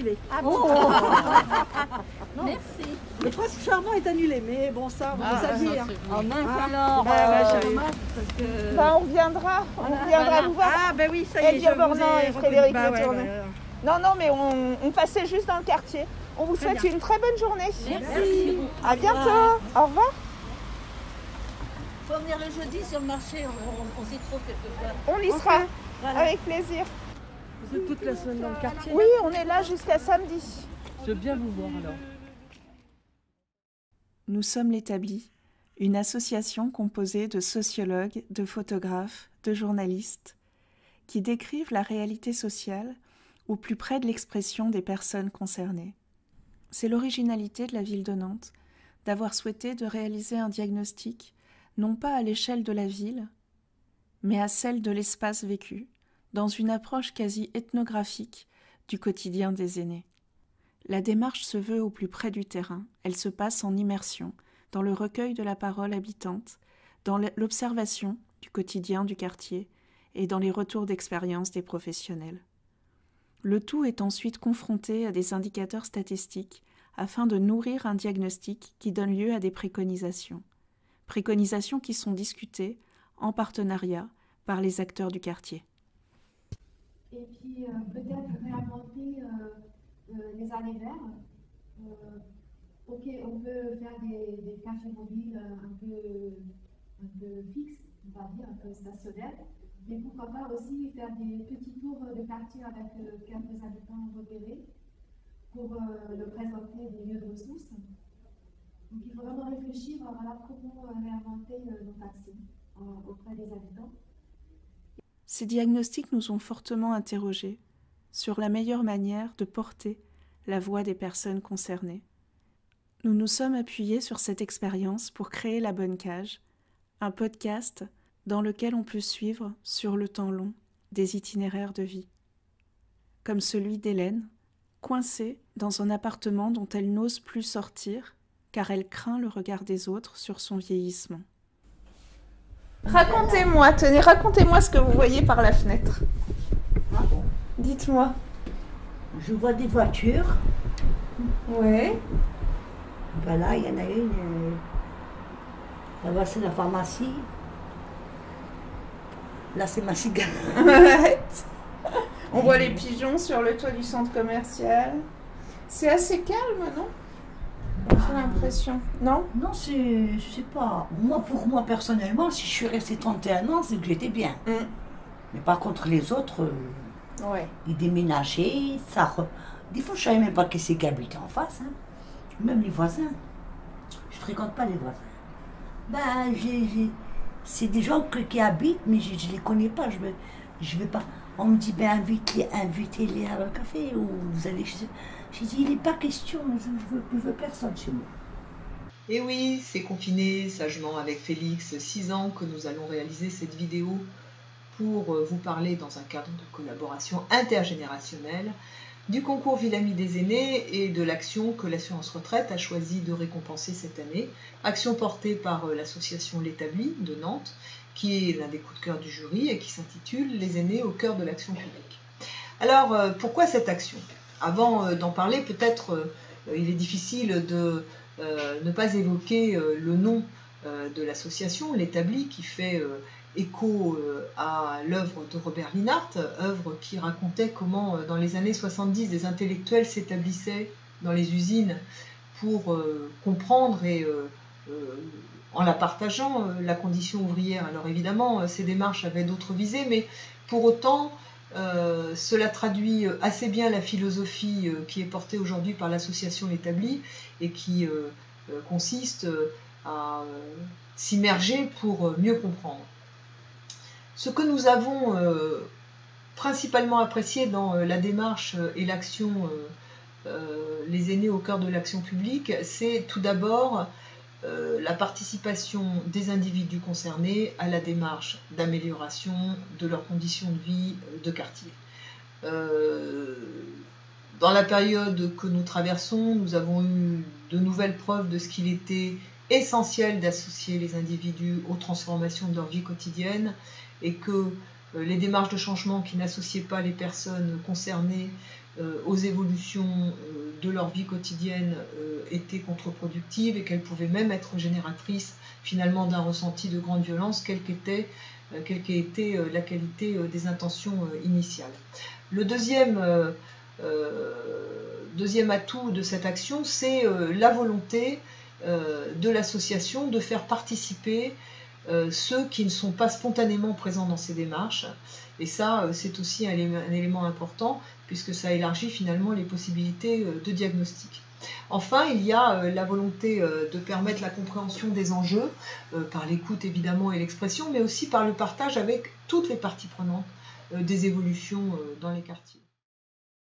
annulé. Ah bon? Merci. Le prince charmant est annulé, mais bon, ça, vous saviez. Hein. Oh mince Ah, alors, j'avais- dommage parce que... Bah, on reviendra voilà. vous voir. Ah, ben oui, ça y est, Elvire je vous Bornand ai et Frédéric reconnu. Le Tourneau. Non, non, mais on passait juste dans le quartier. On vous souhaite une très bonne journée. Merci. À bientôt. Au revoir. Faut venir le jeudi sur le marché, on s'y trouve quelquefois. On y sera. Voilà. Avec plaisir. Vous êtes toute la semaine dans le quartier? Oui, on est là jusqu'à samedi. Je veux bien vous voir alors. Nous sommes l'Établi, une association composée de sociologues, de photographes, de journalistes, qui décrivent la réalité sociale au plus près de l'expression des personnes concernées. C'est l'originalité de la ville de Nantes d'avoir souhaité de réaliser un diagnostic, non pas à l'échelle de la ville, mais à celle de l'espace vécu, dans une approche quasi ethnographique du quotidien des aînés. La démarche se veut au plus près du terrain, elle se passe en immersion, dans le recueil de la parole habitante, dans l'observation du quotidien du quartier et dans les retours d'expérience des professionnels. Le tout est ensuite confronté à des indicateurs statistiques afin de nourrir un diagnostic qui donne lieu à des préconisations. Préconisations qui sont discutées en partenariat par les acteurs du quartier. Et puis peut-être réinventer les allées vertes. Ok, on peut faire des cafés mobiles un peu fixes, on va dire, un peu stationnaires. Mais pourquoi pas aussi faire des petits tours de quartier avec quelques habitants repérés pour le présenter des lieux de ressources. Donc il faut vraiment réfléchir à comment réinventer nos taxis auprès des habitants. Ces diagnostics nous ont fortement interrogés sur la meilleure manière de porter la voix des personnes concernées. Nous nous sommes appuyés sur cette expérience pour créer La Bonne Cage, un podcast dans lequel on peut suivre, sur le temps long, des itinéraires de vie. Comme celui d'Hélène, coincée dans un appartement dont elle n'ose plus sortir car elle craint le regard des autres sur son vieillissement. Racontez-moi, tenez, racontez-moi ce que vous voyez par la fenêtre. Ah bon? Dites-moi. Je vois des voitures. Ouais. Voilà, il y en a une. Là-bas, c'est la pharmacie. Là, c'est ma cigarette. On voit les pigeons sur le toit du centre commercial. C'est assez calme, non? J'ai l'impression. Non? Non, c'est pas. Pour moi, personnellement, si je suis restée 31 ans, c'est que j'étais bien. Mais par contre, les autres, Ouais. ils déménageaient, Des fois, je savais même pas qui c'est qui habitait en face. Hein. Même les voisins. Je fréquente pas les voisins. Ben, c'est des gens qui habitent, mais je les connais pas. Je vais pas. On me dit, ben, invitez-les à un café ou vous allez chez eux. J'ai dit, il n'est pas question, je veux personne chez moi. Et oui, c'est confiné sagement avec Félix, 6 ans que nous allons réaliser cette vidéo pour vous parler dans un cadre de collaboration intergénérationnelle du concours Ville Amie des aînés et de l'action que l'assurance retraite a choisi de récompenser cette année. Action portée par l'association L'Établi de Nantes, qui est l'un des coups de cœur du jury et qui s'intitule « Les aînés au cœur de l'action publique ». Alors, pourquoi cette action ? Avant d'en parler, peut-être il est difficile de ne pas évoquer le nom de l'association, L'Établi, qui fait écho à l'œuvre de Robert Linhart, œuvre qui racontait comment dans les années 70 des intellectuels s'établissaient dans les usines pour comprendre et en la partageant la condition ouvrière. Alors évidemment, ces démarches avaient d'autres visées, mais pour autant, cela traduit assez bien la philosophie qui est portée aujourd'hui par l'association L'Établi et qui consiste à s'immerger pour mieux comprendre. Ce que nous avons principalement apprécié dans la démarche et l'action Les aînés au cœur de l'action publique, c'est tout d'abord la participation des individus concernés à la démarche d'amélioration de leurs conditions de vie de quartier. Dans la période que nous traversons, nous avons eu de nouvelles preuves de ce qu'il était essentiel d'associer les individus aux transformations de leur vie quotidienne et que les démarches de changement qui n'associaient pas les personnes concernées aux évolutions de leur vie quotidienne étaient contre-productives et qu'elles pouvaient même être génératrices finalement d'un ressenti de grande violence, quelle qu'ait été la qualité des intentions initiales. Le deuxième atout de cette action, c'est la volonté de l'association de faire participer ceux qui ne sont pas spontanément présents dans ces démarches. Et ça, c'est aussi un élément important, puisque ça élargit finalement les possibilités de diagnostic. Enfin, il y a la volonté de permettre la compréhension des enjeux, par l'écoute évidemment et l'expression, mais aussi par le partage avec toutes les parties prenantes des évolutions dans les quartiers.